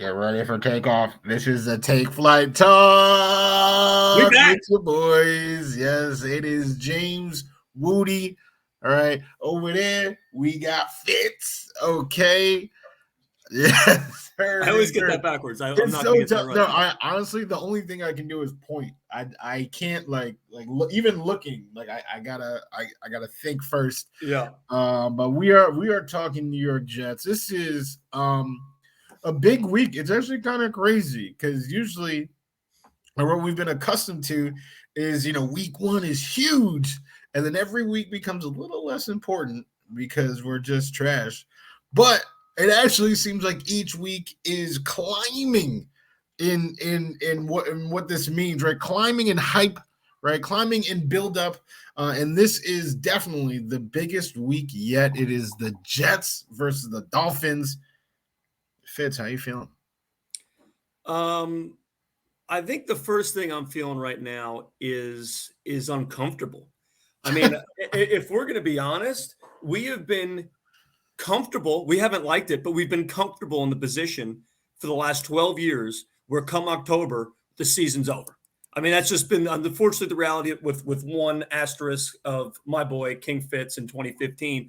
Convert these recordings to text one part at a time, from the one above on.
Get ready for takeoff. This is a Take Flight We Talk back. with your boys. Yes, it is James Wudi. All right, over there we got Fitz. Okay, yes, sir. I always Yes, get sir. that backwards. I'm It's not so going to get tough. that No, right. I honestly the only thing I can do is point. I can't even looking I gotta think first. Yeah. But we are talking New York Jets. This is a big week. It's actually kind of crazy because usually, or what we've been accustomed to, is week one is huge, and then every week becomes a little less important because we're just trash. But it actually seems like each week is climbing in what this means, right? Climbing in hype, right? Climbing in build up. And this is definitely the biggest week yet. It is the Jets versus the Dolphins. Fitz, how you feeling? Um, I think the first thing I'm feeling right now is uncomfortable. I mean, if we're going to be honest, we have been comfortable. We haven't liked it, but we've been comfortable in the position for the last 12 years where come October, the season's over. I mean, that's just been unfortunately the reality with one asterisk of my boy King Fitz in 2015.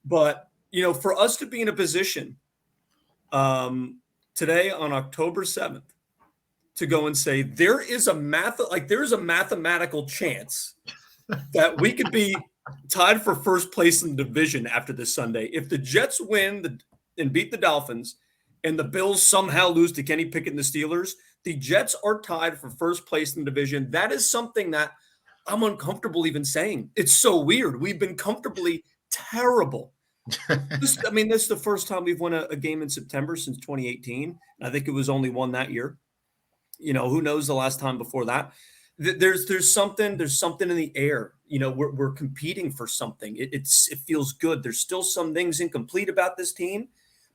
But, for us to be in a position um, today on October 7th to go and say there's a mathematical chance that we could be tied for first place in the division after this Sunday. If the Jets win and beat the Dolphins and the Bills somehow lose to Kenny Pickett and the Steelers, the Jets are tied for first place in the division. That is something that I'm uncomfortable even saying. It's so weird. We've been comfortably terrible. This is the first time we've won a game in September since 2018. I think it was only one that year. Who knows the last time before that? There's something in the air. We're competing for something. It feels good. There's still some things incomplete about this team,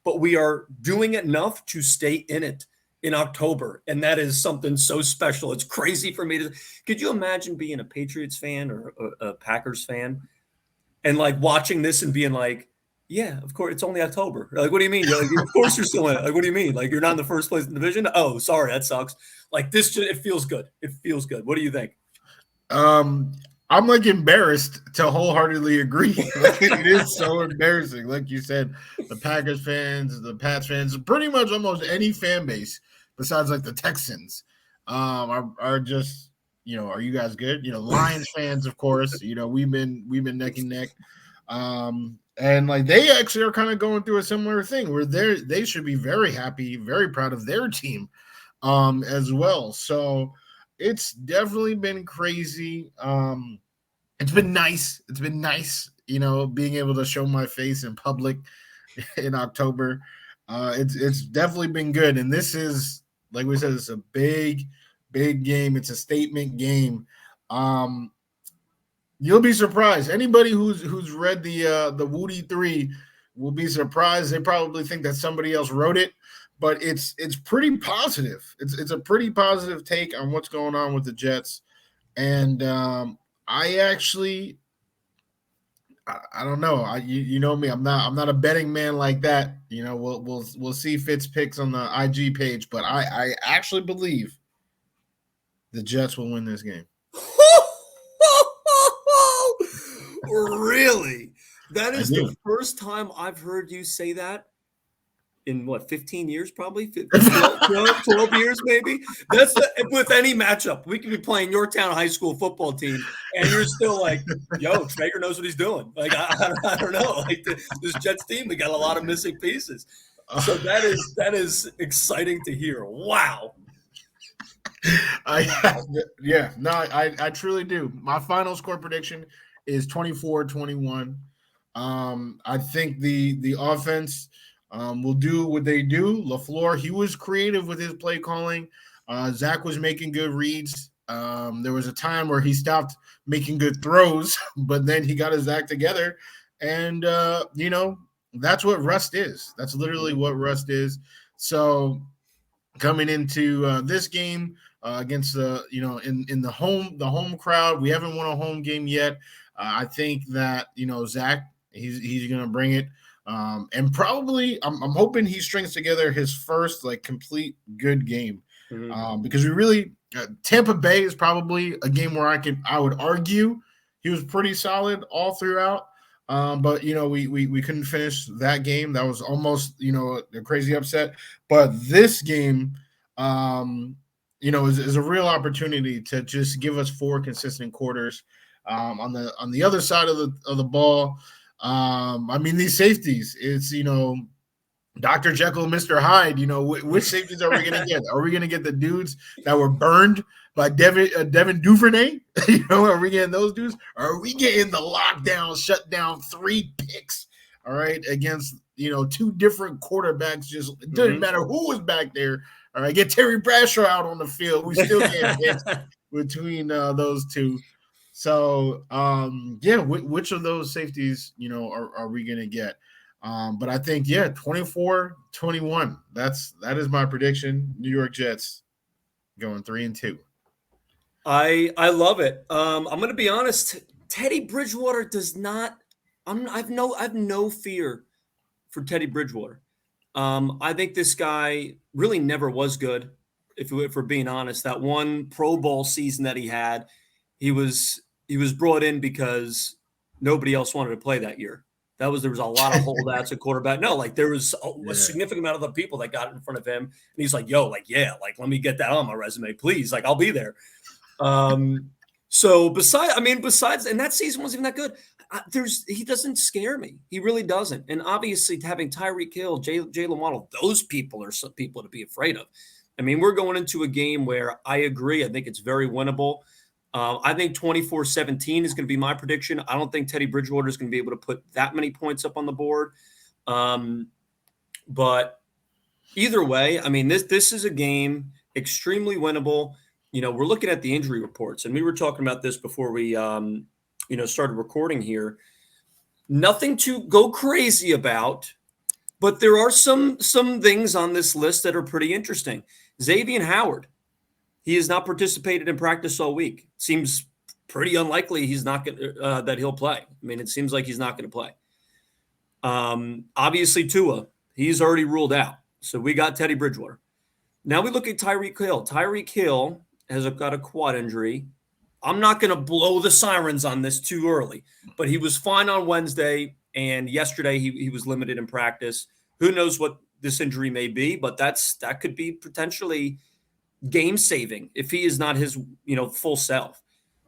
but we are doing enough to stay in it in October, and that is something so special. It's crazy for me to. Could you imagine being a Patriots fan or a Packers fan and like watching this and being like, yeah, of course, it's only October. Like, what do you mean? You're like, of course you're still in it. Like, what do you mean? Like, you're not in the first place in the division? Oh, sorry, that sucks. Like this, it feels good. It feels good. What do you think? um, I'm like embarrassed to wholeheartedly agree. Like, it is so embarrassing. Like you said, the Packers fans, the Pats fans, pretty much almost any fan base besides like the Texans, are just are you guys good? Lions fans, of course. We've been neck and neck. And like they actually are kind of going through a similar thing where they should be very happy, very proud of their team, as well. So it's definitely been crazy. It's been nice. It's been nice, being able to show my face in public in October. It's definitely been good, and this is like we said, it's a big game. It's a statement game. Um, You'll be surprised. Anybody who's read the Woody 3 will be surprised. They probably think that somebody else wrote it, but it's pretty positive. It's a pretty positive take on what's going on with the Jets. And I actually I don't know. You know me. I'm not a betting man like that. We'll see Fitz picks on the IG page, but I actually believe the Jets will win this game. Really? That I is the do. first time I've heard you say that in what, 15 years, probably 12 years, maybe. With any matchup. We could be playing your town high school football team, and you're still like, yo, Traeger knows what he's doing. Like, I don't know. Like, this Jets team, we got a lot of missing pieces. So that is exciting to hear. Wow. I truly do. My final score prediction is 24-21. I think the offense will do what they do. LaFleur, he was creative with his play calling. Zach was making good reads. There was a time where he stopped making good throws, but then he got his act together, and that's what rust is. That's literally what rust is. So coming into this game against the in the home crowd, we haven't won a home game yet. I think that Zach he's going to bring it. And probably I'm hoping he strings together his first like complete good game. Because we really Tampa Bay is probably a game where I would argue he was pretty solid all throughout. But we couldn't finish that game. That was almost a crazy upset. But this game, is a real opportunity to just give us 4 consistent quarters. On the other side of the ball, I mean these safeties. It's Dr. Jekyll and Mr. Hyde. Which safeties are we going to get? Are we going to get the dudes that were burned by Devin Duvernay? Are we getting those dudes? Or are we getting the lockdown, shutdown 3 picks? All right, against 2 different quarterbacks. Just it doesn't matter who was back there. All right, get Terry Bradshaw out on the field. We still get hits between those 2. So which of those safeties are we going to get? But I think 24-21. That is my prediction. New York Jets going 3-2. I love it. I'm going to be honest. Teddy Bridgewater does not. I've no fear for Teddy Bridgewater. I think this guy really never was good. If we're being honest, that one Pro Bowl season that he had, he was brought in because nobody else wanted to play that year. There was a lot of holdouts at quarterback. No, like there was a significant amount of the people that got in front of him, and he's like, "Yo, let me get that on my resume, please. Like, I'll be there." So besides, and that season wasn't even that good. He doesn't scare me. He really doesn't. And obviously, having Tyreek Hill, Jalen Waddle, those people are some people to be afraid of. I mean, we're going into a game where I agree. I think it's very winnable. I think 24-17 is going to be my prediction. I don't think Teddy Bridgewater is going to be able to put that many points up on the board. But either way, I mean, this is a game extremely winnable. We're looking at the injury reports, and we were talking about this before we, started recording here. Nothing to go crazy about, but there are some things on this list that are pretty interesting. Zabian Howard. He has not participated in practice all week. Seems pretty unlikely he's not going that he'll play. I mean, it seems like he's not going to play. Obviously, Tua, he's already ruled out. So we got Teddy Bridgewater. Now we look at Tyreek Hill. Tyreek Hill has got a quad injury. I'm not going to blow the sirens on this too early, but he was fine on Wednesday, and yesterday he was limited in practice. Who knows what this injury may be, but that could be potentially game saving if he is not his full self.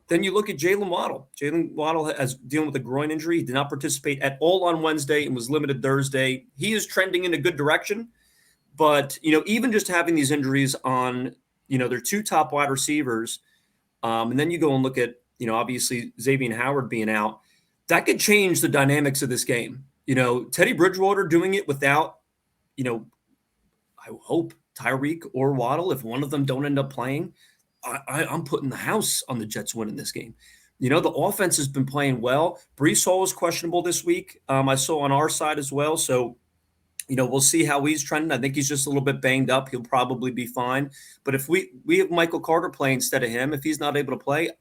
Then you look at Jalen Waddle. Jalen Waddle is dealing with a groin injury. He did not participate at all on Wednesday and was limited Thursday. He is trending in a good direction, but even just having these injuries on their 2 top wide receivers, and then you go and look at obviously Zabian Howard being out, that could change the dynamics of this game. Teddy Bridgewater doing it without I hope Tyreek or Waddle, if one of them don't end up playing, I'm putting the house on the Jets winning this game. The offense has been playing well. Breece Hall was questionable this week. I saw on our side as well. So, we'll see how he's trending. I think he's just a little bit banged up. He'll probably be fine. But if we have Michael Carter play instead of him, if he's not able to play,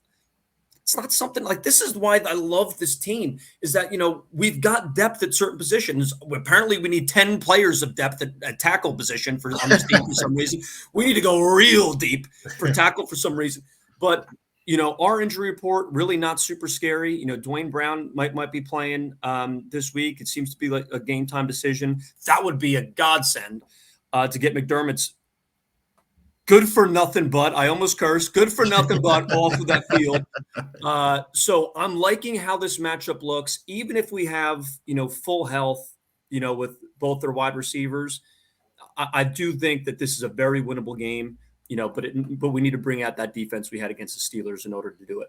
it's not something like this. Is why I love this team is that, we've got depth at certain positions. Apparently we need 10 players of depth at tackle position on this team for some reason. We need to go real deep for tackle for some reason. But, our injury report, really not super scary. Dwayne Brown might be playing this week. It seems to be like a game time decision. That would be a godsend to get McDermott's good for nothing but, I almost cursed, good for nothing but off of that field. So I'm liking how this matchup looks, even if we have, full health, with both their wide receivers. I do think that this is a very winnable game, but we need to bring out that defense we had against the Steelers in order to do it.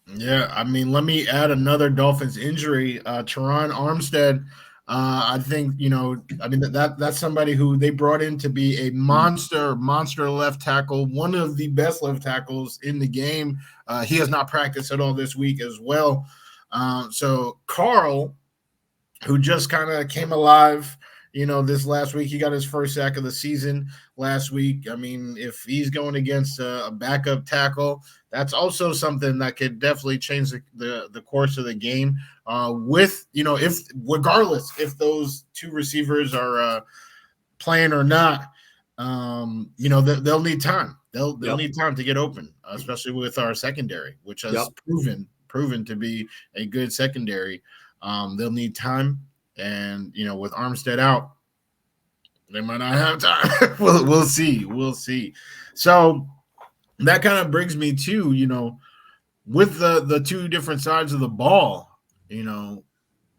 Yeah, I mean, let me add another Dolphins injury. Taron Armstead, I think, that's somebody who they brought in to be a monster left tackle, one of the best left tackles in the game. He has not practiced at all this week as well. So Carl, who just kind of came alive, this last week. He got his first sack of the season last week. I mean, if he's going against a backup tackle, that's also something that could definitely change the course of the game. If regardless if those two receivers are playing or not, they'll need time. They'll need time to get open, especially with our secondary, which has proven to be a good secondary. They'll need time, and with Armstead out, they might not have time. We'll see. So that kind of brings me to with the two different sides of the ball,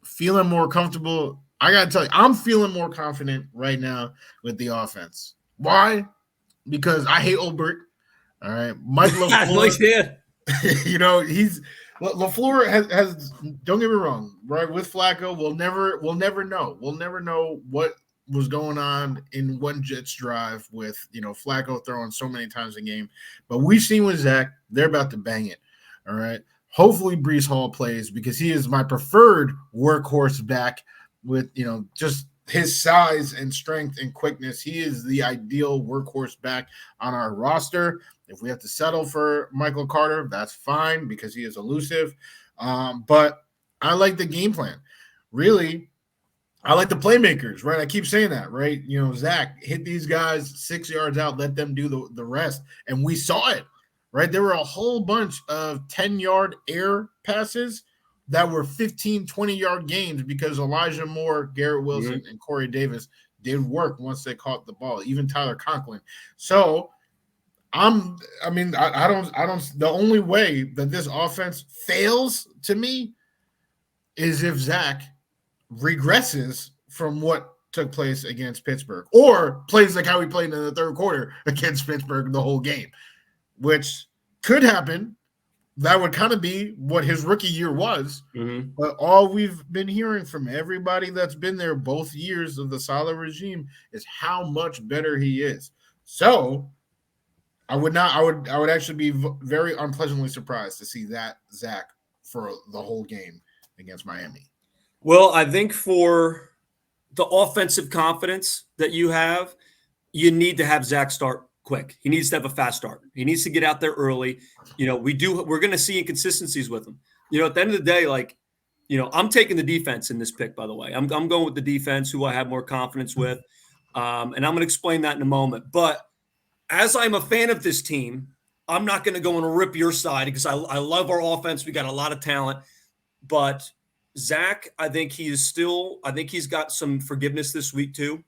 feeling more comfortable. I gotta tell you, I'm feeling more confident right now with the offense. Why? Because I hate Olbert. All right, Mike LaFleur. He's LaFleur has. Don't get me wrong. Right, with Flacco, we'll never know. We'll never know what was going on in one Jets drive with Flacco throwing so many times a game. But we've seen with Zach, they're about to bang it. All right. Hopefully Breece Hall plays because he is my preferred workhorse back with just his size and strength and quickness. He is the ideal workhorse back on our roster. If we have to settle for Michael Carter, that's fine because he is elusive. But I like the game plan. Really, I like the playmakers, right? I keep saying that, right? Zach, hit these guys 6 yards out, let them do the rest. And we saw it, right? There were a whole bunch of 10-yard air passes that were 15, 20-yard gains because Elijah Moore, Garrett Wilson, and Corey Davis did work once they caught the ball, even Tyler Conklin. So I don't the only way that this offense fails to me is if Zach regresses from what took place against Pittsburgh or plays like how he played in the third quarter against Pittsburgh the whole game, which could happen. That would kind of be what his rookie year was. Mm-hmm. But all we've been hearing from everybody that's been there both years of the Saleh regime is how much better he is. So I would actually be very unpleasantly surprised to see that Zach for the whole game against Miami. Well, I think for the offensive confidence that you have, you need to have Zach start quick. He needs to have a fast start. He needs to get out there early. We're going to see inconsistencies with him. At the end of the day, I'm taking the defense in this pick, by the way. I'm going with the defense, who I have more confidence with. And I'm going to explain that in a moment. But as I'm a fan of this team, I'm not going to go and rip your side because I love our offense. We got a lot of talent. But Zach, I think he's got some forgiveness this week too.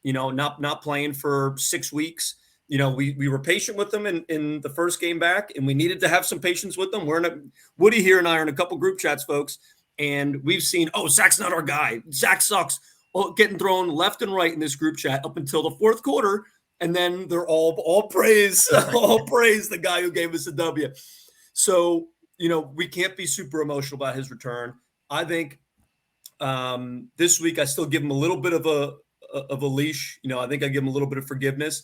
Not playing for 6 weeks. We were patient with them in the first game back, and we needed to have some patience with them. Woody here and I are in a couple group chats, folks, and we've seen, Zach's not our guy. Zach sucks. Getting thrown left and right in this group chat up until the fourth quarter, and then they're all praise, all praise the guy who gave us a W. So, we can't be super emotional about his return. I think this week I still give him a little bit of a leash. I think I give him a little bit of forgiveness.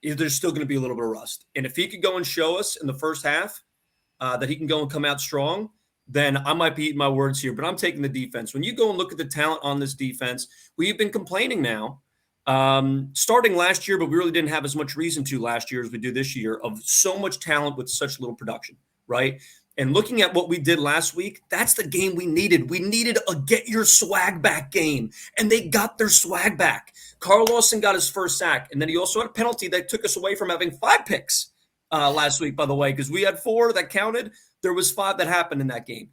There's still going to be a little bit of rust. And if he could go and show us in the first half that he can go and come out strong, then I might be eating my words here. But I'm taking the defense. When you go and look at the talent on this defense, we've been complaining now, starting last year, but we really didn't have as much reason to last year as we do this year, of so much talent with such little production, right? And looking at what we did last week, that's the game we needed. We needed a get your swag back game, and they got their swag back. Carl Lawson got his first sack, and then he also had a penalty that took us away from having 5 picks last week, by the way, because we had 4 that counted. There was 5 that happened in that game.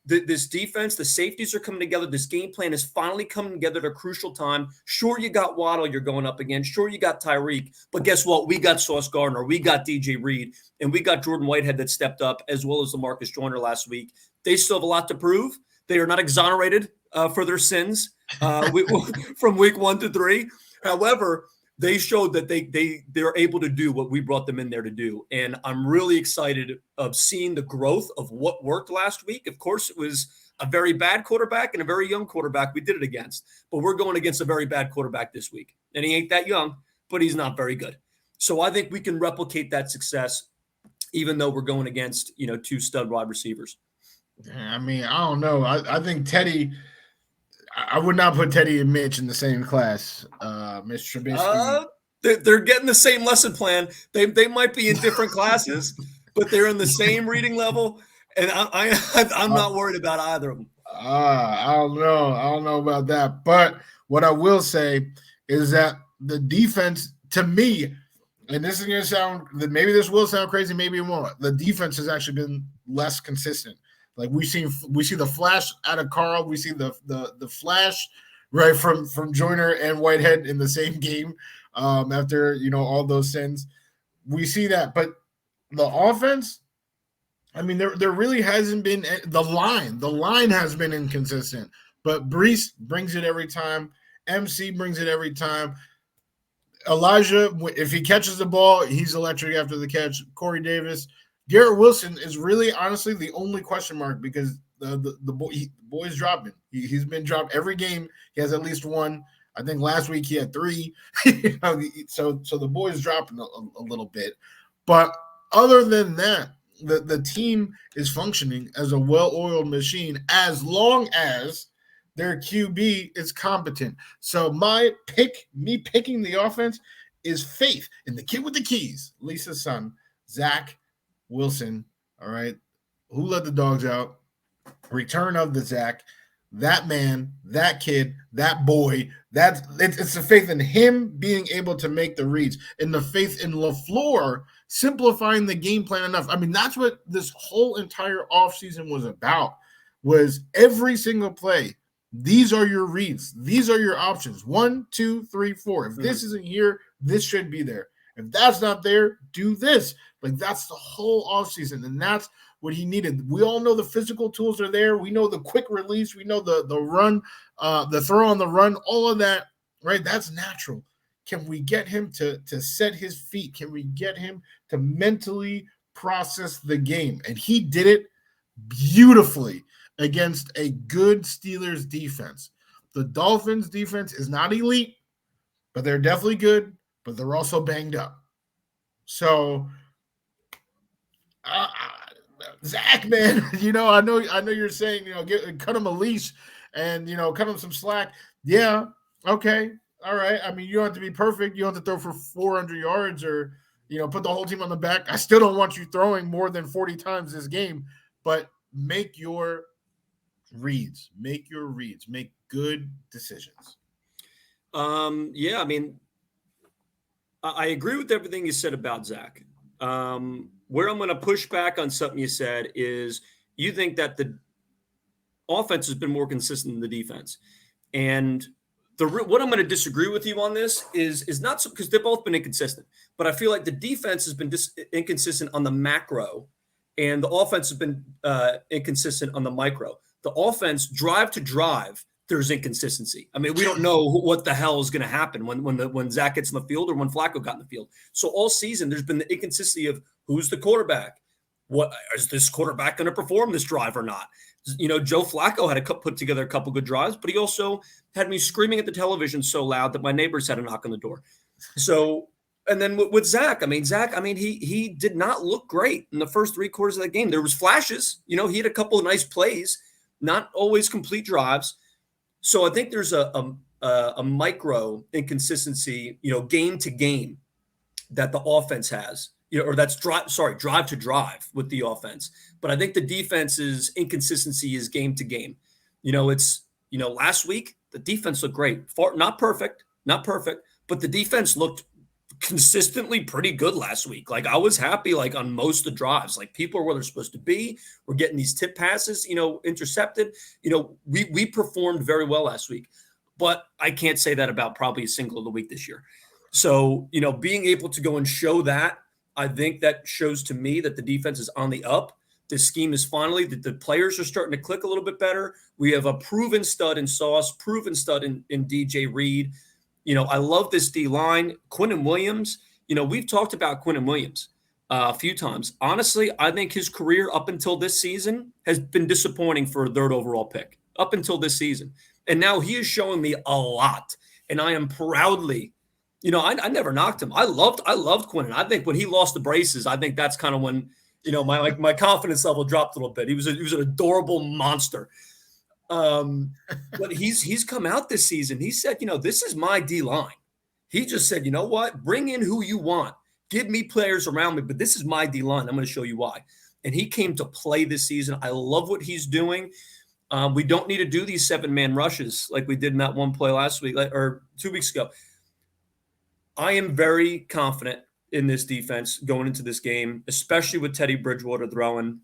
This defense, the safeties are coming together. This game plan is finally coming together at a crucial time. Sure, you got Waddle you're going up against. Sure, you got Tyreek. But guess what? We got Sauce Gardner. We got DJ Reed. And we got Jordan Whitehead that stepped up, as well as LaMarcus Joyner last week. They still have a lot to prove. They are not exonerated for their sins from week 1 to 3. However, they showed that they're able to do what we brought them in there to do. And I'm really excited of seeing the growth of what worked last week. Of course, it was a very bad quarterback and a very young quarterback we did it against. But we're going against a very bad quarterback this week. And he ain't that young, but he's not very good. So I think we can replicate that success, even though we're going against, 2 stud wide receivers. I mean, I don't know. I think Teddy – I would not put Teddy and Mitch in the same class. Mitch Trubisky. They're getting the same lesson plan. They might be in different classes, but they're in the same reading level. And I'm not worried about either of them. I don't know. I don't know about that. But what I will say is that the defense, to me, and this is going to sound, maybe this will sound crazy, maybe it won't. The defense has actually been less consistent. Like we see the flash out of Carl. We see the flash right from Joyner and Whitehead in the same game after all those sins. We see that, but the offense, I mean, there really hasn't been the line. The line has been inconsistent, but Brees brings it every time. MC brings it every time. Elijah, if he catches the ball, he's electric after the catch. Corey Davis. Garrett Wilson is really, honestly, the only question mark because the boy's dropping. He's been dropped every game. He has at least one. I think last week he had 3. So the boy's dropping a little bit. But other than that, the team is functioning as a well-oiled machine as long as their QB is competent. So me picking the offense is faith in the kid with the keys, Lisa's son, Zach Wilson. All right. Who let the dogs out? Return of the Zach. That man, that kid, that boy, it's the faith in him being able to make the reads, and the faith in LaFleur simplifying the game plan enough. I mean, that's what this whole entire offseason was about, was every single play. These are your reads. These are your options. 1, 2, 3, 4. If this isn't here, this should be there. If that's not there, do this. Like, that's the whole offseason, and that's what he needed. We all know the physical tools are there. We know the quick release. We know the run, the throw on the run, all of that, right? That's natural. Can we get him to set his feet? Can we get him to mentally process the game? And he did it beautifully against a good Steelers defense. The Dolphins defense is not elite, but they're definitely good, but they're also banged up. So, Zach, man, I know you're saying, cut him a leash and, cut him some slack. Yeah, okay, all right. I mean, you don't have to be perfect. You don't have to throw for 400 yards or, put the whole team on the back. I still don't want you throwing more than 40 times this game, but make your reads. Make good decisions. Yeah, I mean, I agree with everything you said about Zach. Where I'm going to push back on something you said is you think that the offense has been more consistent than the defense. And what I'm going to disagree with you on this is not so, because they've both been inconsistent, but I feel like the defense has been inconsistent on the macro and the offense has been inconsistent on the micro. The offense, drive to drive, there's inconsistency. I mean, we don't know what the hell is going to happen when Zach gets in the field or when Flacco got in the field. So all season, there's been the inconsistency of who's the quarterback. What is this quarterback going to perform this drive or not? Joe Flacco had put together a couple good drives, but he also had me screaming at the television so loud that my neighbors had a knock on the door. So, and then with Zach, he did not look great in the first 3 quarters of the game. There was flashes, he had a couple of nice plays, not always complete drives. So I think there's a micro inconsistency, game to game that the offense has, or that's drive to drive with the offense. But I think the defense's inconsistency is game to game. Last week, the defense looked great. Not perfect, but the defense looked consistently pretty good last week. Like, I was happy, like, on most of the drives. Like, people are where they're supposed to be. We're getting these tip passes, intercepted. We performed very well last week. But I can't say that about probably a single of the week this year. So, being able to go and show that, I think that shows to me that the defense is on the up. The scheme is finally, the players are starting to click a little bit better. We have a proven stud in Sauce, proven stud in DJ Reed. I love this D-line. Quinnen Williams, we've talked about Quinnen Williams a few times. Honestly, I think his career up until this season has been disappointing for a 3rd overall pick, up until this season. And now he is showing me a lot. And I am proudly, I never knocked him. I loved Quinnen. I think when he lost the braces, I think that's kind of when, my confidence level dropped a little bit. He was an adorable monster. But he's come out this season. He said, this is my D-line. He just said, you know what? Bring in who you want. Give me players around me, but this is my D-line. I'm going to show you why. And he came to play this season. I love what he's doing. We don't need to do these 7-man rushes like we did in that one play last week or 2 weeks ago. I am very confident in this defense going into this game, especially with Teddy Bridgewater throwing.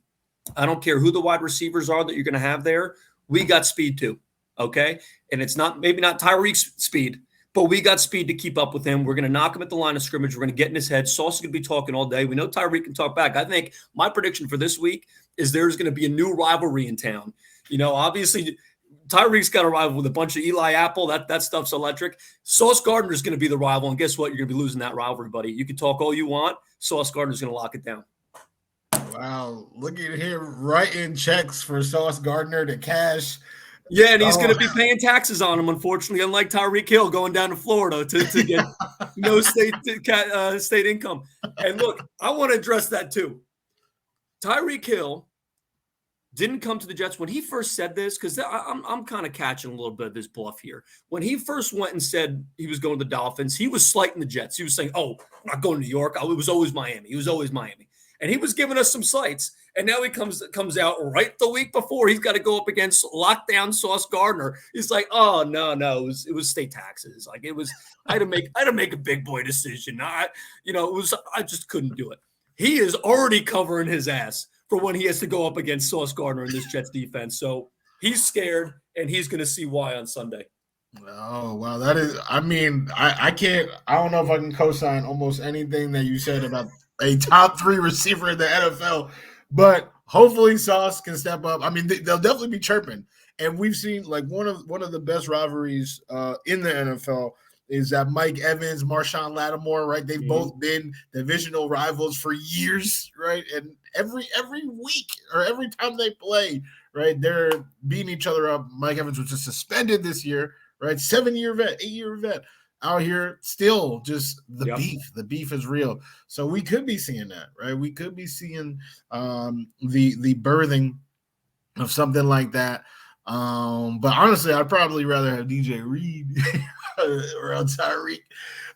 I don't care who the wide receivers are that you're going to have there. We got speed too, okay? And it's maybe not Tyreek's speed, but we got speed to keep up with him. We're going to knock him at the line of scrimmage. We're going to get in his head. Sauce is going to be talking all day. We know Tyreek can talk back. I think my prediction for this week is there's going to be a new rivalry in town. Obviously, Tyreek's got a rival with a bunch of Eli Apple. That stuff's electric. Sauce Gardner's going to be the rival, and guess what? You're going to be losing that rivalry, buddy. You can talk all you want. Sauce Gardner's going to lock it down. Wow, look at him writing checks for Sauce Gardner to cash. Yeah, and he's going to be paying taxes on them, unfortunately, unlike Tyreek Hill going down to Florida to get no state income. And look, I want to address that too. Tyreek Hill didn't come to the Jets when he first said this, because I'm kind of catching a little bit of this bluff here. When he first went and said he was going to the Dolphins, he was slighting the Jets. He was saying, I'm not going to New York. It was always Miami. He was always Miami. And he was giving us some slights. And now he comes out right the week before. He's got to go up against lockdown Sauce Gardner. He's like, oh, no, it was state taxes. Like I had to make a big boy decision. I just couldn't do it. He is already covering his ass for when he has to go up against Sauce Gardner in this Jets defense. So he's scared, and he's going to see why on Sunday. Oh, wow. That is, I don't know if I can co-sign almost anything that you said about a top 3 receiver in the NFL, but hopefully Sauce can step up. I mean, they'll definitely be chirping. And we've seen like one of the best rivalries in the NFL is that Mike Evans, Marshawn Lattimore, right? They've both been divisional rivals for years, right? And every week or every time they play, right, they're beating each other up. Mike Evans was just suspended this year, right? 8-year vet out here, still just the beef. The beef is real. So we could be seeing that, right? We could be seeing the birthing of something like that. But honestly, I'd probably rather have DJ Reed around Tyreek.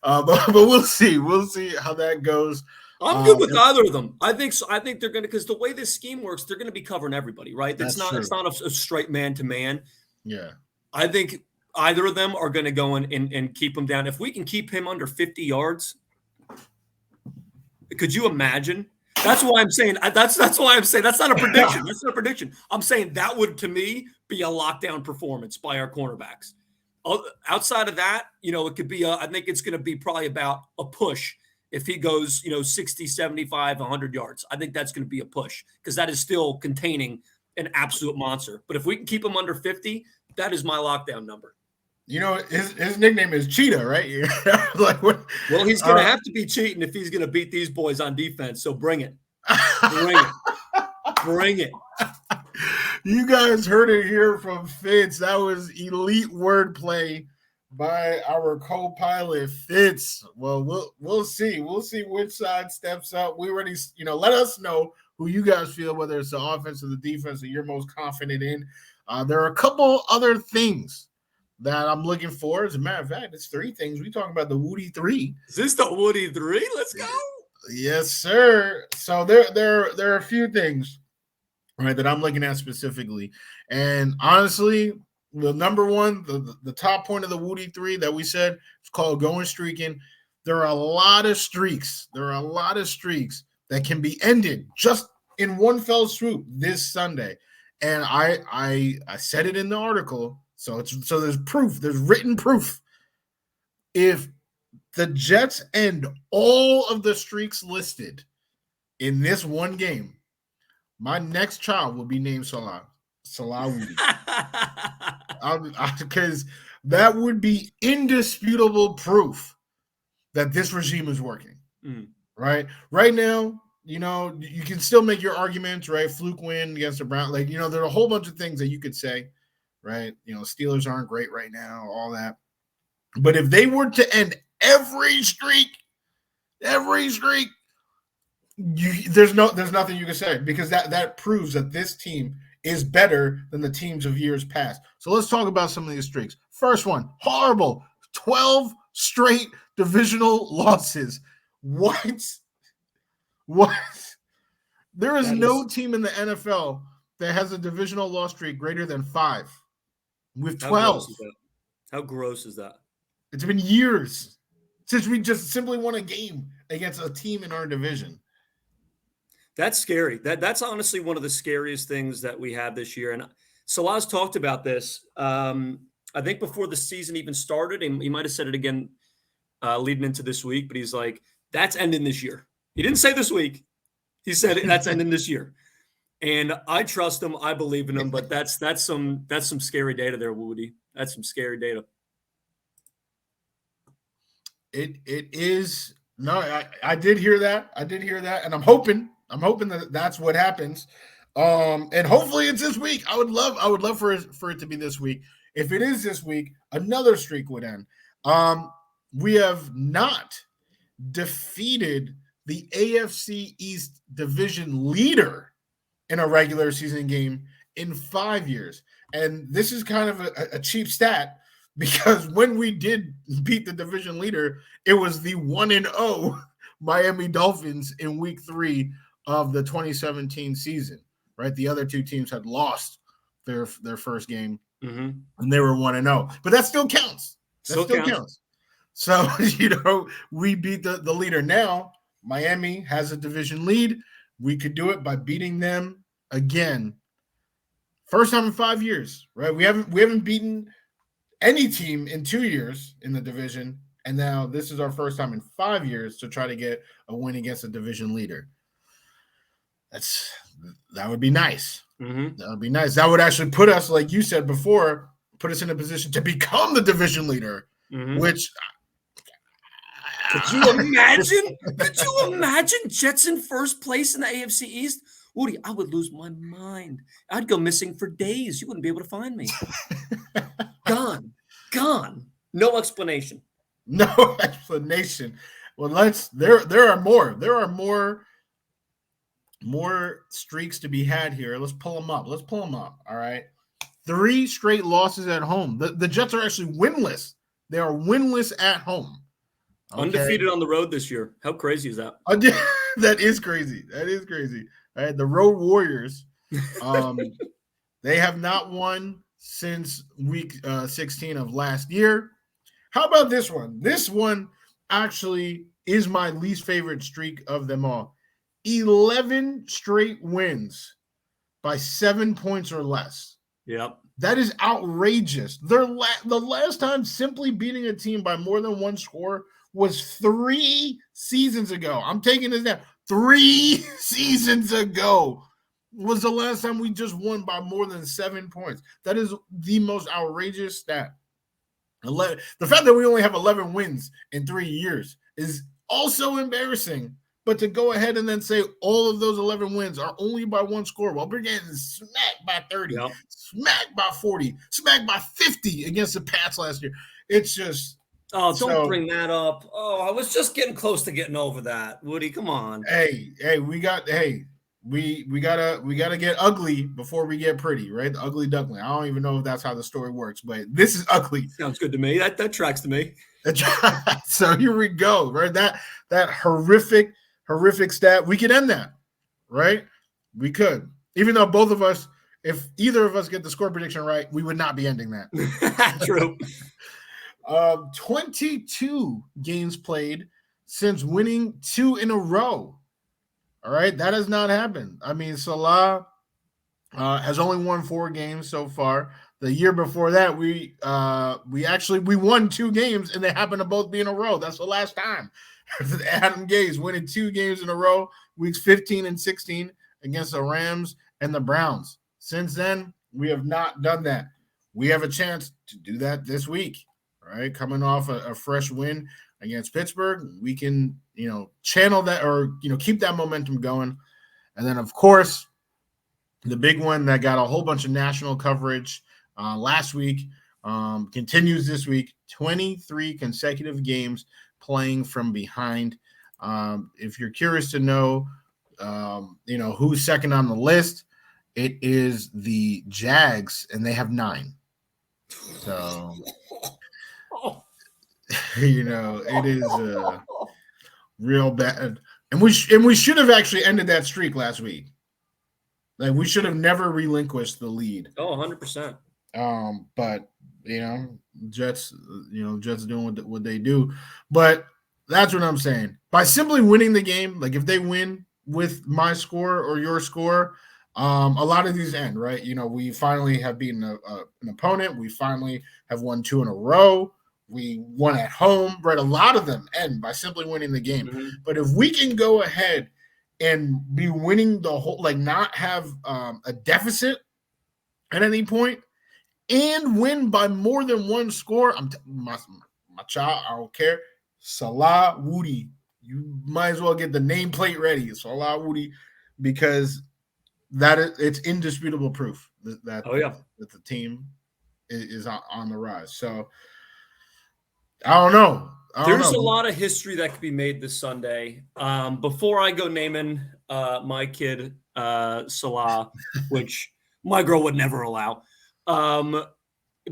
But we'll see. We'll see how that goes. I'm good with either of them. I think they're going to, because the way this scheme works, they're going to be covering everybody, right? It's not a straight man to man. Yeah. I think either of them are going to go in and keep him down. If we can keep him under 50 yards, could you imagine? That's why I'm saying that's why I'm saying that's not a prediction. That's not a prediction. I'm saying that would, to me, be a lockdown performance by our cornerbacks. Outside of that, it could be I think it's going to be probably about a push. If he goes, 60, 75, 100 yards, I think that's going to be a push, because that is still containing an absolute monster. But if we can keep him under 50, that is my lockdown number. His nickname is Cheetah, right? Like what? Well, he's going to have to be cheating if he's going to beat these boys on defense. So bring it. Bring it. You guys heard it here from Fitz. That was elite wordplay by our co-pilot Fitz. Well, we'll see. We'll see which side steps up. We already, let us know who you guys feel, whether it's the offense or the defense that you're most confident in. There are a couple other things that I'm looking for. As a matter of fact, it's 3 things. We talking about the Wudi 3. Is this the Wudi 3? Let's go. Yes, sir. So there are a few things, right, that I'm looking at specifically. And honestly, the number one, the top point of the Wudi 3 that we said, it's called going streaking. There are a lot of streaks. That can be ended just in one fell swoop this Sunday. And I said it in the article. So there's proof. There's written proof. If the Jets end all of the streaks listed in this one game, my next child will be named Salah Wudi. Because that would be indisputable proof that this regime is working. Right? Right now, you can still make your arguments, right? Fluke win against the Browns. Like, there are a whole bunch of things that you could say, right? Steelers aren't great right now, all that. But if they were to end every streak, there's nothing you can say, because that proves that this team is better than the teams of years past. So let's talk about some of these streaks. First one, horrible. 12 straight divisional losses. What? There is no team in the NFL that has a divisional loss streak greater than 5. With 12. How gross is that? It's been years since we just simply won a game against a team in our division. That's scary. That's honestly one of the scariest things that we have this year. And Salah's talked about this. I think before the season even started, and he might have said it again leading into this week, but he's like, that's ending this year. He didn't say this week. He said that's ending this year. And I trust him. I believe in him, but that's some scary data there, Woody. That's some scary data. It is. No, I did hear that. And I'm hoping that that's what happens. And hopefully it's this week. I would love for it to be this week. If it is this week, another streak would end. We have not defeated the AFC East division leader in a regular season game in 5 years. And this is kind of a cheap stat because when we did beat the division leader, it was the 1-0 Miami Dolphins in week 3 of the 2017 season, right? The other two teams had lost their first game, and they were 1-0. But that still counts. That still counts. So, we beat the leader. Now, Miami has a division lead. We could do it by beating them again. First time in 5 years, right? We haven't beaten any team in 2 years in the division, and now this is our first time in 5 years to try to get a win against a division leader. That would be nice. That would be nice. That would actually put us, like you said before, put us in a position to become the division leader, which. Could you imagine? Could you imagine Jets in first place in the AFC East? Woody, I would lose my mind. I'd go missing for days. You wouldn't be able to find me. Gone. No explanation. No explanation. Well, there are more. There are more streaks to be had here. Let's pull them up. All right. 3 straight losses at home. The Jets are actually winless. They are winless at home. Okay. Undefeated on the road this year. How crazy is that? That is crazy. All right, the Road Warriors, they have not won since week 16 of last year. How about this one? This one actually is my least favorite streak of them all. 11 straight wins by 7 points or less. Yep. That is outrageous. The last time simply beating a team by more than one score was 3 seasons ago. I'm taking this down. 3 seasons ago was the last time we just won by more than 7 points. That is the most outrageous stat. The fact that we only have 11 wins in 3 years is also embarrassing. But to go ahead and then say all of those 11 wins are only by one score while we're getting smacked by 30, smacked by 40, smacked by 50 against the Pats last year. It's just – oh, don't bring that up. Oh, I was just getting close to getting over that. Woody, come on. Hey, we gotta get ugly before we get pretty, right? The ugly duckling. I don't even know if that's how the story works, but this is ugly. Sounds good to me. That tracks to me. So here we go, right? That horrific stat. We could end that, right? We could. Even though both of us, if either of us get the score prediction right, we would not be ending that. True. 22 games played since winning 2 in a row. All right, that has not happened. I mean, Salah has only won 4 games so far. The year before that, we won 2 games, and they happened to both be in a row. That's the last time. Adam Gase winning 2 games in a row, weeks 15 and 16 against the Rams and the Browns. Since then, we have not done that. We have a chance to do that this week. Right, coming off a fresh win against Pittsburgh, we can, channel that or, keep that momentum going. And then, of course, the big one that got a whole bunch of national coverage last week continues this week. 23 consecutive games playing from behind. If you're curious to know, who's second on the list, It is the Jags, and they have 9. So, it is real bad. And we should have actually ended that streak last week. Like, we should have never relinquished the lead. Oh, 100%. But Jets doing what they do. But that's what I'm saying. By simply winning the game, like if they win with my score or your score, a lot of these end, right? We finally have beaten an opponent. We finally have won 2 in a row. We won at home, right? A lot of them end by simply winning the game. Mm-hmm. But if we can go ahead and be winning the whole, like not have a deficit at any point and win by more than 1 score, my child, I don't care. Salah Wudi, you might as well get the nameplate ready. Salah Wudi, because it's indisputable proof that the team is on the rise. So I don't know. There's a lot of history that could be made this Sunday. Before I go naming my kid Salah, which my girl would never allow,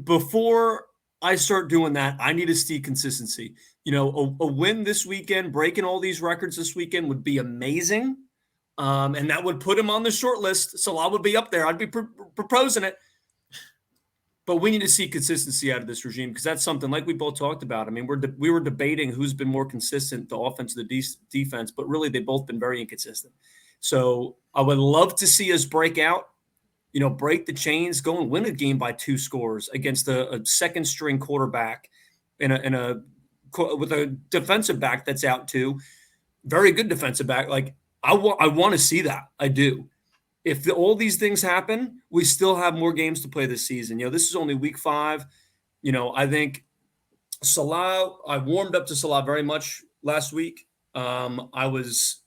before I start doing that, I need to see consistency. A win this weekend, breaking all these records this weekend would be amazing. And that would put him on the short list. Salah would be up there. I'd be proposing it. But we need to see consistency out of this regime, because that's something like we both talked about. I mean, we were debating who's been more consistent, the offense or the defense, but really they've both been very inconsistent. So I would love to see us break out, break the chains, go and win a game by 2 scores against a second string quarterback with a defensive back that's out too. Very good defensive back. Like I want to see that. I do. If all these things happen, we still have more games to play this season. This is only week 5. I think Salah, I warmed up to Salah very much last week. I was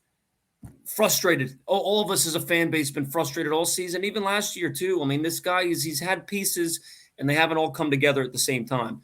frustrated. All of us as a fan base been frustrated all season, even last year too. I mean, this guy he's had pieces and they haven't all come together at the same time.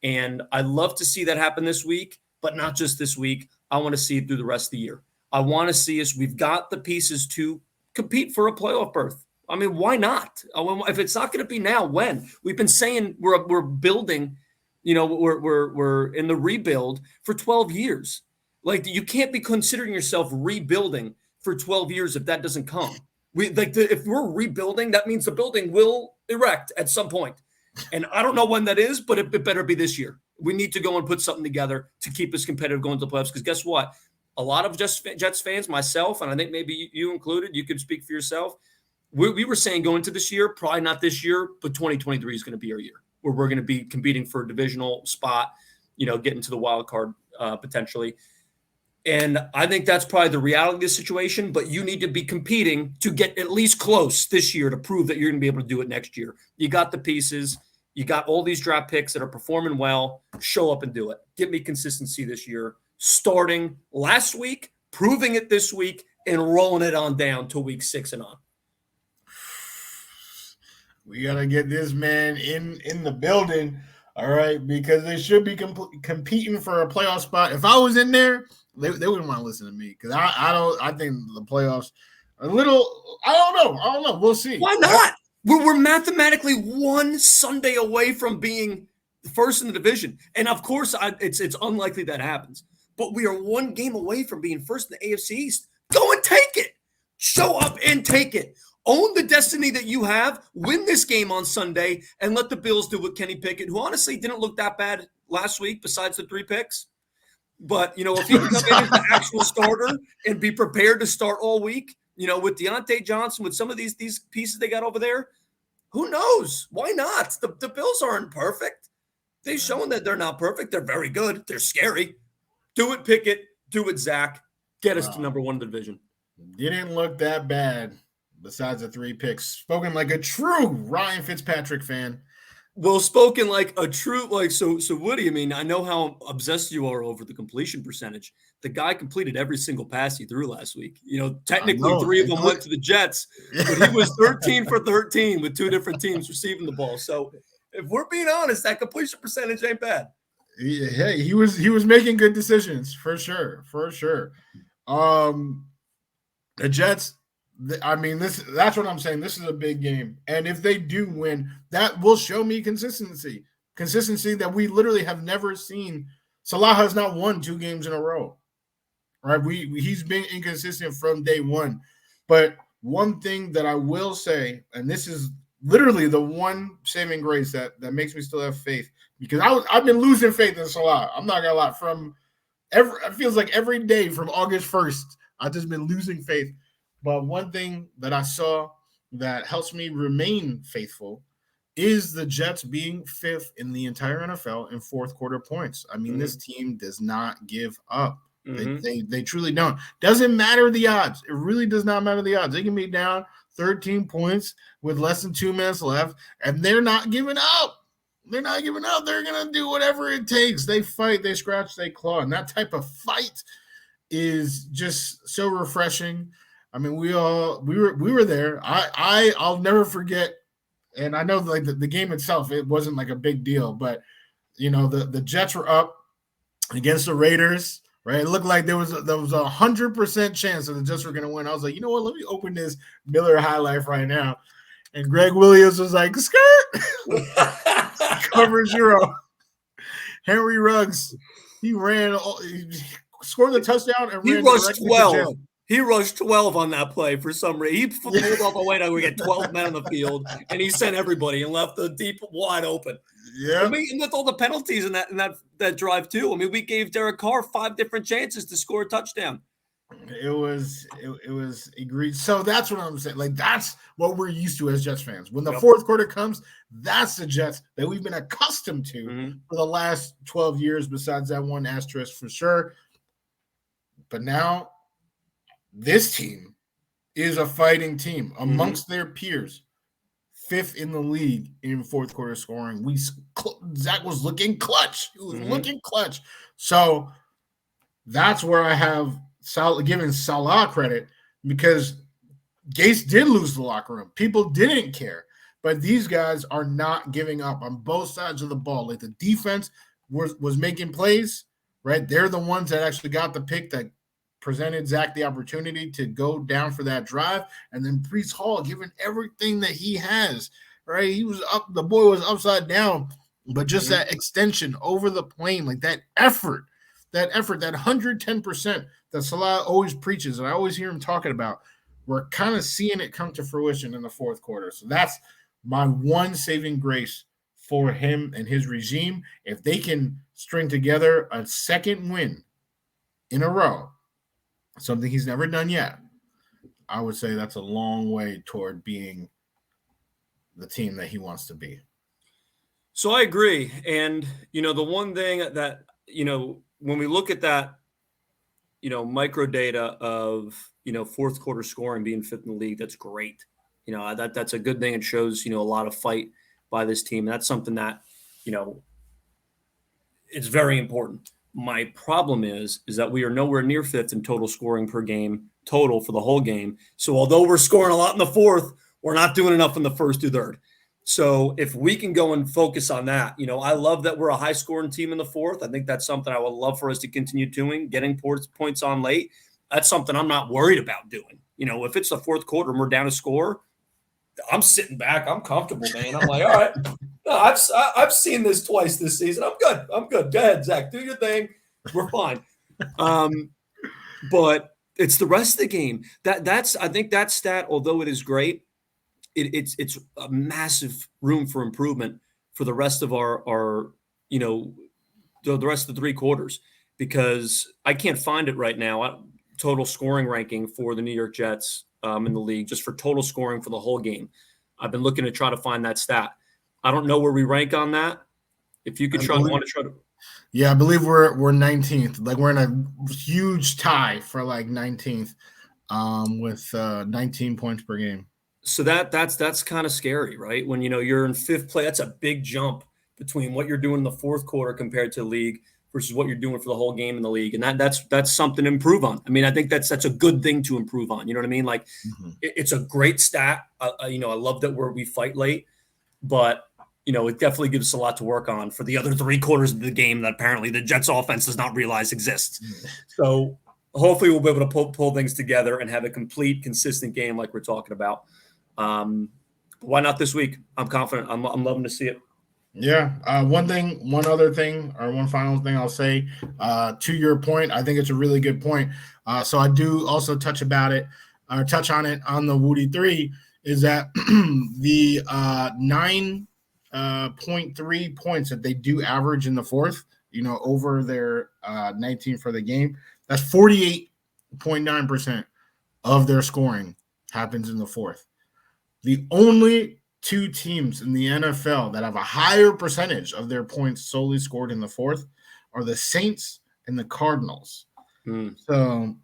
And I'd love to see that happen this week, but not just this week. I want to see it through the rest of the year. I want to see us. We've got the pieces to compete for a playoff berth. I mean, why not? If it's not going to be now, when? We've been saying we're building, we're in the rebuild for 12 years. Like, you can't be considering yourself rebuilding for 12 years if that doesn't come. If we're rebuilding, that means the building will erect at some point. And I don't know when that is, but it better be this year. We need to go and put something together to keep us competitive going to the playoffs, because guess what? A lot of Jets fans, myself, and I think maybe you included, you could speak for yourself. We were saying going to this year, probably not this year, but 2023 is going to be our year where we're going to be competing for a divisional spot, getting to the wild card potentially. And I think that's probably the reality of the situation, but you need to be competing to get at least close this year to prove that you're going to be able to do it next year. You got the pieces. You got all these draft picks that are performing well. Show up and do it. Give me consistency this year, starting last week, proving it this week, and rolling it on down to week 6 and on. We got to get this man in the building, all right, because they should be competing for a playoff spot. If I was in there, they wouldn't want to listen to me, because I think the playoffs are a little – I don't know. We'll see. Why not? We're mathematically one Sunday away from being first in the division. And, of course, it's unlikely that happens. But we are one game away from being first in the AFC East. Go and take it. Show up and take it. Own the destiny that you have. Win this game on Sunday and let the Bills do what Kenny Pickett, who honestly didn't look that bad last week besides the 3 picks. But, if he can come in as the actual starter and be prepared to start all week, with Deontay Johnson, with some of these pieces they got over there, who knows? Why not? The Bills aren't perfect. They've shown that they're not perfect. They're very good. They're scary. Do it, Pickett. Do it, Zach. Get us to number 1 in the division. Didn't look that bad besides the 3 picks. Spoken like a true Ryan Fitzpatrick fan. Well, spoken like a true, so Woody, I mean, I know how obsessed you are over the completion percentage. The guy completed every single pass he threw last week. Technically 3 of them went to the Jets, but he was 13 for 13 with 2 different teams receiving the ball. So if we're being honest, that completion percentage ain't bad. Hey, he was making good decisions for sure. The Jets, I mean, that's what I'm saying. This is a big game. And if they do win, that will show me consistency. Consistency that we literally have never seen. Salah has not won 2 games in a row. Right? He's been inconsistent from day one. But one thing that I will say, and this is literally the one saving grace that makes me still have faith, because I've been losing faith in Salah. I'm not gonna lie. It feels like every day from August 1st, I've just been losing faith. But one thing that I saw that helps me remain faithful is the Jets being 5th in the entire NFL in fourth quarter points. I mean, this team does not give up. They truly don't. Doesn't matter the odds. It really does not matter the odds. They can be down 13 points with less than 2 minutes left, and they're not giving up. They're not giving up. They're going to do whatever it takes. They fight, they scratch, they claw. And that type of fight is just so refreshing. I mean, we were there. I'll never forget. And I know like the game itself, it wasn't like a big deal, but you know, the Jets were up against the Raiders, right? It looked like there was a 100% chance that the Jets were going to win. I was like, you know what? Let me open this Miller High Life right now. And Greg Williams was like, skirt, cover 0. Henry Ruggs, he scored the touchdown and he rushed 12. He rushed 12 on that play for some reason. He pulled off a way that we get 12 men on the field, and he sent everybody and left the deep wide open. Yeah, I mean, and with all the penalties in that drive too. I mean, we gave Derek Carr 5 different chances to score a touchdown. It was agreed. So that's what I'm saying. Like that's what we're used to as Jets fans. When the fourth quarter comes, that's the Jets that we've been accustomed to for the last 12 years. Besides that one asterisk for sure, but now. This team is a fighting team amongst their peers, 5th in the league in fourth quarter scoring. Zach was looking clutch. He was looking clutch. So that's where I have given Salah credit because Gase did lose the locker room. People didn't care. But these guys are not giving up on both sides of the ball. Like the defense was making plays, right? They're the ones that actually got the pick that presented Zach the opportunity to go down for that drive, and then Breece Hall giving everything that he has, right? He was up, the boy was upside down, but just that extension over the plane, like that effort, that 110% that Salah always preaches, and I always hear him talking about, we're kind of seeing it come to fruition in the fourth quarter. So that's my one saving grace for him and his regime. If they can string together a second win in a row, something he's never done yet, I would say that's a long way toward being the team that he wants to be. So I agree. And, you know, the one thing that, you know, when we look at that, you know, micro data of, you know, fourth quarter scoring being 5th in the league, that's great. You know, that's a good thing. It shows, you know, a lot of fight by this team. That's something that, you know, it's very important. My problem is that we are nowhere near 5th in total scoring per game total for the whole game. So although we're scoring a lot in the fourth, we're not doing enough in the first through third. So if we can go and focus on that, you know, I love that we're a high scoring team in the fourth. I think that's something I would love for us to continue doing, getting points on late. That's something I'm not worried about doing. You know, if it's the fourth quarter and we're down a score, I'm sitting back. I'm comfortable, man. I'm like, all right. No, I've seen this twice this season. I'm good. Go ahead, Zach. Do your thing. We're fine. But it's the rest of the game. I think that stat, although it is great, it's a massive room for improvement for the rest of our you know, the rest of the 3 quarters, because I can't find it right now. Total scoring ranking for the New York Jets in the league, just for total scoring for the whole game. I've been looking to try to find that stat. I don't know where we rank on that. If you could want to try to. Yeah, I believe we're 19th. Like we're in a huge tie for like 19th with 19 points per game. So that's kind of scary, right? When, you know, you're in 5th place, that's a big jump between what you're doing in the fourth quarter compared to the league versus what you're doing for the whole game in the league. And that's something to improve on. I mean, I think that's a good thing to improve on. You know what I mean? Like it's a great stat. You know, I love that we fight late, but you know, it definitely gives us a lot to work on for the other 3 quarters of the game that apparently the Jets offense does not realize exists. So hopefully we'll be able to pull things together and have a complete, consistent game like we're talking about. Why not this week? I'm confident. I'm loving to see it. Yeah. One final thing I'll say, to your point, I think it's a really good point. So I do also touch on it on the Wudi 3, is that the 9.3 points that they do average in the fourth, over their 19 for the game, that's 48.9% of their scoring happens in the fourth. The only two teams in the NFL that have a higher percentage of their points solely scored in the fourth are the Saints and the Cardinals. So,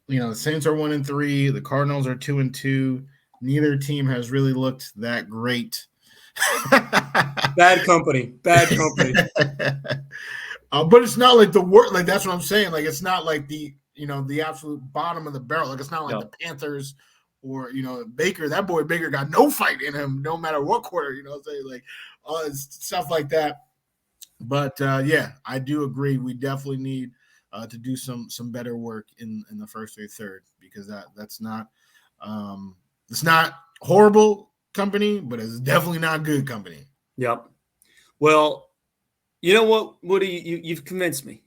the Saints are 1-3, the Cardinals are 2-2. Neither team has really looked that great. Bad company. But it's not like the worst. Like, that's what I'm saying. Like, it's not like the absolute bottom of the barrel. Like, it's not like the Panthers or Baker. That boy Baker got no fight in him, no matter what quarter. Like stuff like that. But yeah, I do agree. We definitely need to do some better work in the first or third, because that's not it's not horrible company, but it's definitely not good company. Yep. Well, you know what, Woody? You've convinced me.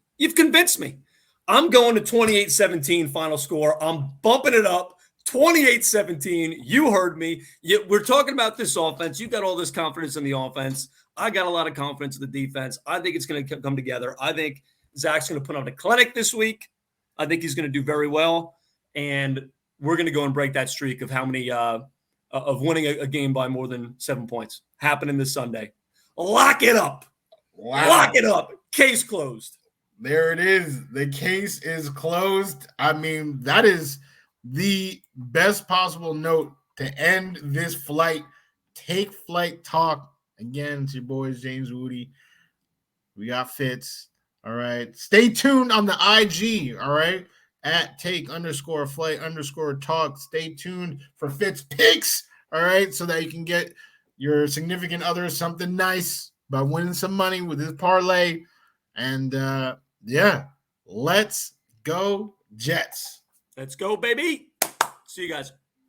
I'm going to 28-17 final score. I'm bumping it up. 28-17. You heard me. We're talking about this offense. You got all this confidence in the offense. I got a lot of confidence in the defense. I think it's going to come together. I think Zach's going to put on a clinic this week. I think he's going to do very well. And we're going to go and break that streak of how many of winning a game by more than 7 points happening this Sunday. Lock it up. Wow. Lock it up. Case closed. There it is. The case is closed. I mean, that is the best possible note to end this flight. Take flight talk. Again, it's your boys, James Wudi. We got Fitz. All right. Stay tuned on the IG. All right. At take_flight_talk. Stay tuned for Fitz picks. All right. So that you can get your significant other something nice by winning some money with his parlay. And yeah, let's go Jets. Let's go, baby. See you guys.